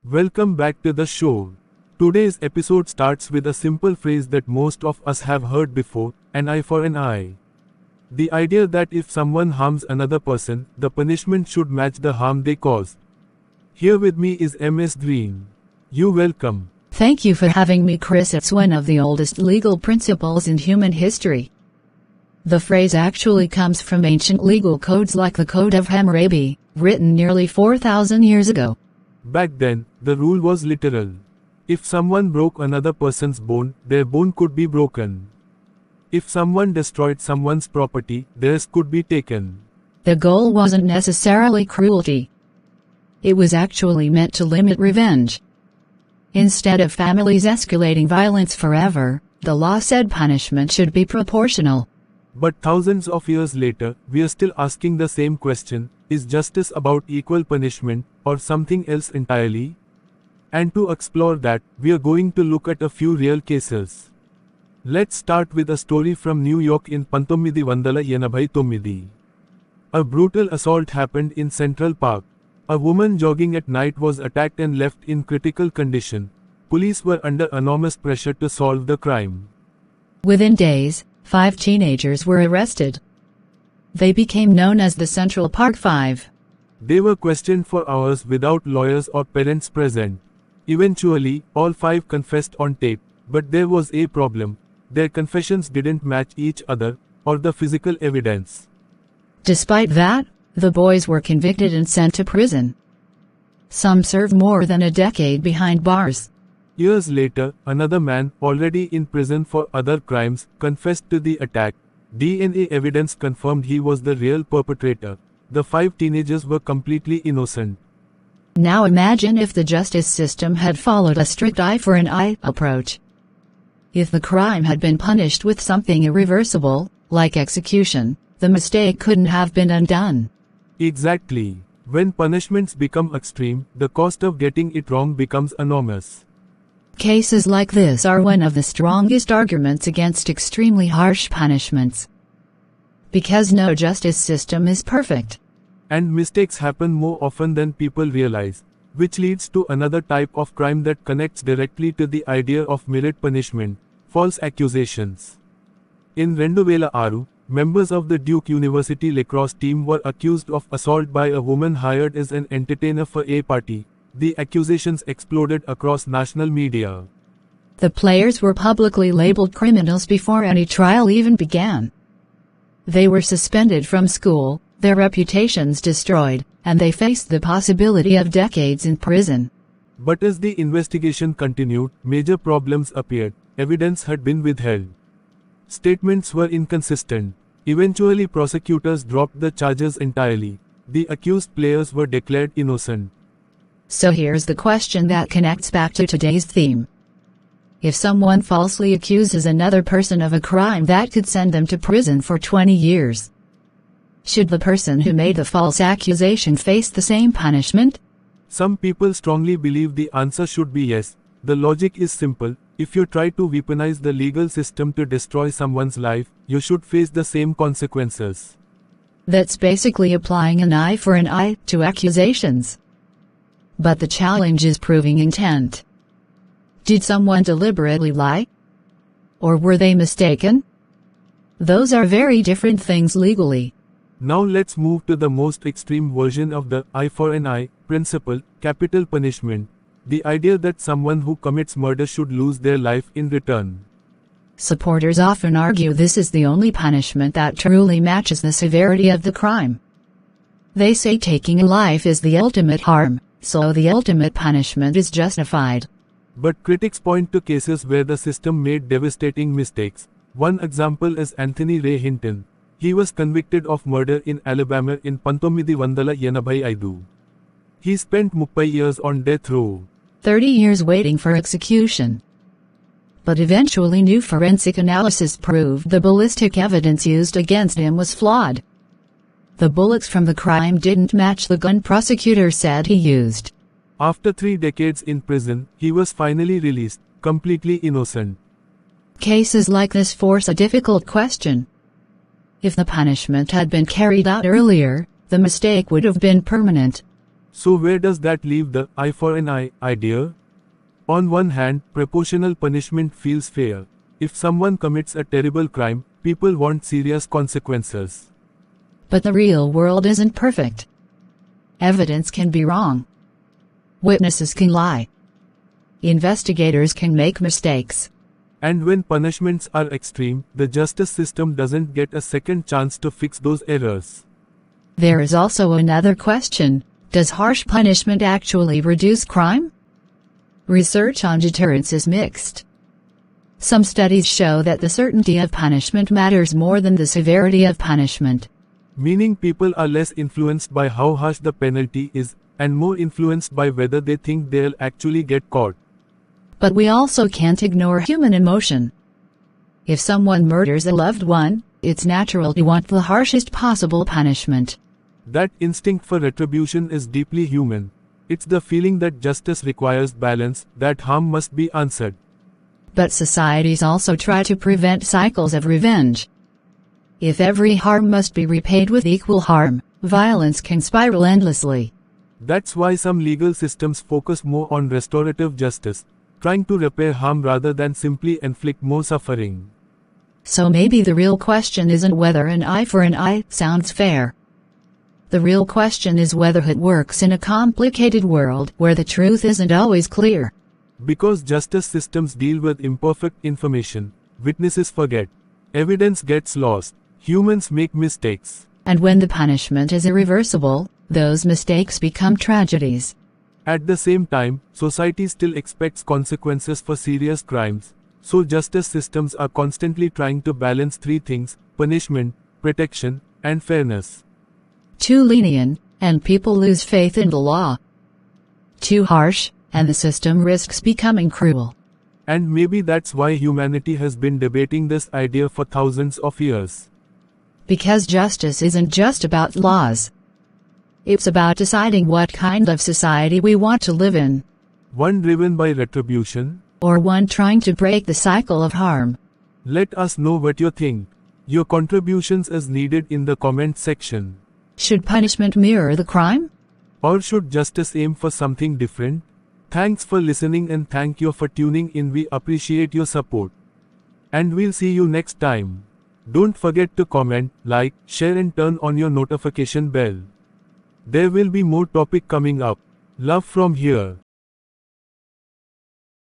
Welcome back to the show. Today's episode starts with a simple phrase that most of us have heard before, an eye for an eye. The idea that if someone harms another person, the punishment should match the harm they caused. Here with me is MS Green. You welcome. Thank you for having me, Chris. It's one of the oldest legal principles in human history. The phrase actually comes from ancient legal codes like the Code of Hammurabi, written nearly 4,000 years ago. Back then, the rule was literal. If someone broke another person's bone, their bone could be broken. If someone destroyed someone's property, theirs could be taken. The goal wasn't necessarily cruelty. It was actually meant to limit revenge. Instead of families escalating violence forever, the law said punishment should be proportional. But thousands of years later, we are still asking the same question: is justice about equal punishment, or something else entirely? And to explore that, we are going to look at a few real cases. Let's start with a story from New York in 1989. A brutal assault happened in Central Park. A woman jogging at night was attacked and left in critical condition. Police were under enormous pressure to solve the crime. Within days, 5 teenagers were arrested. They became known as the Central Park Five. They were questioned for hours without lawyers or parents present. Eventually, all 5 confessed on tape, but there was a problem. Their confessions didn't match each other, or the physical evidence. Despite that, the boys were convicted and sent to prison. Some served more than a decade behind bars. Years later, another man, already in prison for other crimes, confessed to the attack. DNA evidence confirmed he was the real perpetrator. The 5 teenagers were completely innocent. Now imagine if the justice system had followed a strict eye for an eye approach. If the crime had been punished with something irreversible, like execution, the mistake couldn't have been undone. Exactly. When punishments become extreme, the cost of getting it wrong becomes enormous. Cases like this are one of the strongest arguments against extremely harsh punishments. Because no justice system is perfect. And mistakes happen more often than people realize, which leads to another type of crime that connects directly to the idea of merit punishment: false accusations. In 2006, members of the Duke University lacrosse team were accused of assault by a woman hired as an entertainer for a party. The accusations exploded across national media. The players were publicly labeled criminals before any trial even began. They were suspended from school, their reputations destroyed, and they faced the possibility of decades in prison. But as the investigation continued, major problems appeared. Evidence had been withheld. Statements were inconsistent. Eventually, prosecutors dropped the charges entirely. The accused players were declared innocent. So here's the question that connects back to today's theme. If someone falsely accuses another person of a crime that could send them to prison for 20 years, should the person who made the false accusation face the same punishment? Some people strongly believe the answer should be yes. The logic is simple: if you try to weaponize the legal system to destroy someone's life, you should face the same consequences. That's basically applying an eye for an eye to accusations. But the challenge is proving intent. Did someone deliberately lie? Or were they mistaken? Those are very different things legally. Now let's move to the most extreme version of the eye for an eye principle: capital punishment. The idea that someone who commits murder should lose their life in return. Supporters often argue this is the only punishment that truly matches the severity of the crime. They say taking a life is the ultimate harm, so the ultimate punishment is justified. But critics point to cases where the system made devastating mistakes. One example is Anthony Ray Hinton. He was convicted of murder in Alabama in 1985. He spent 30 years on death row. 30 years waiting for execution. But eventually new forensic analysis proved the ballistic evidence used against him was flawed. The bullets from the crime didn't match the gun prosecutors said he used. After 3 decades in prison, he was finally released, completely innocent. Cases like this force a difficult question. If the punishment had been carried out earlier, the mistake would have been permanent. So where does that leave the eye for an eye idea? On one hand, proportional punishment feels fair. If someone commits a terrible crime, people want serious consequences. But the real world isn't perfect. Evidence can be wrong. Witnesses can lie. Investigators can make mistakes. And when punishments are extreme, the justice system doesn't get a second chance to fix those errors. There is also another question. Does harsh punishment actually reduce crime? Research on deterrence is mixed. Some studies show that the certainty of punishment matters more than the severity of punishment. Meaning people are less influenced by how harsh the penalty is, and more influenced by whether they think they'll actually get caught. But we also can't ignore human emotion. If someone murders a loved one, it's natural to want the harshest possible punishment. That instinct for retribution is deeply human. It's the feeling that justice requires balance, that harm must be answered. But societies also try to prevent cycles of revenge. If every harm must be repaid with equal harm, violence can spiral endlessly. That's why some legal systems focus more on restorative justice, trying to repair harm rather than simply inflict more suffering. So maybe the real question isn't whether an eye for an eye sounds fair. The real question is whether it works in a complicated world where the truth isn't always clear. Because justice systems deal with imperfect information, witnesses forget, evidence gets lost, humans make mistakes. And when the punishment is irreversible, those mistakes become tragedies. At the same time, society still expects consequences for serious crimes, so justice systems are constantly trying to balance three things: punishment, protection, and fairness. Too lenient, and people lose faith in the law. Too harsh, and the system risks becoming cruel. And maybe that's why humanity has been debating this idea for thousands of years. Because justice isn't just about laws. It's about deciding what kind of society we want to live in. One driven by retribution, or one trying to break the cycle of harm. Let us know what you think. Your contributions is needed in the comment section. Should punishment mirror the crime? Or should justice aim for something different? Thanks for listening and thank you for tuning in. We appreciate your support. And we'll see you next time. Don't forget to comment, like, share and turn on your notification bell. There will be more topic coming up. Love from here.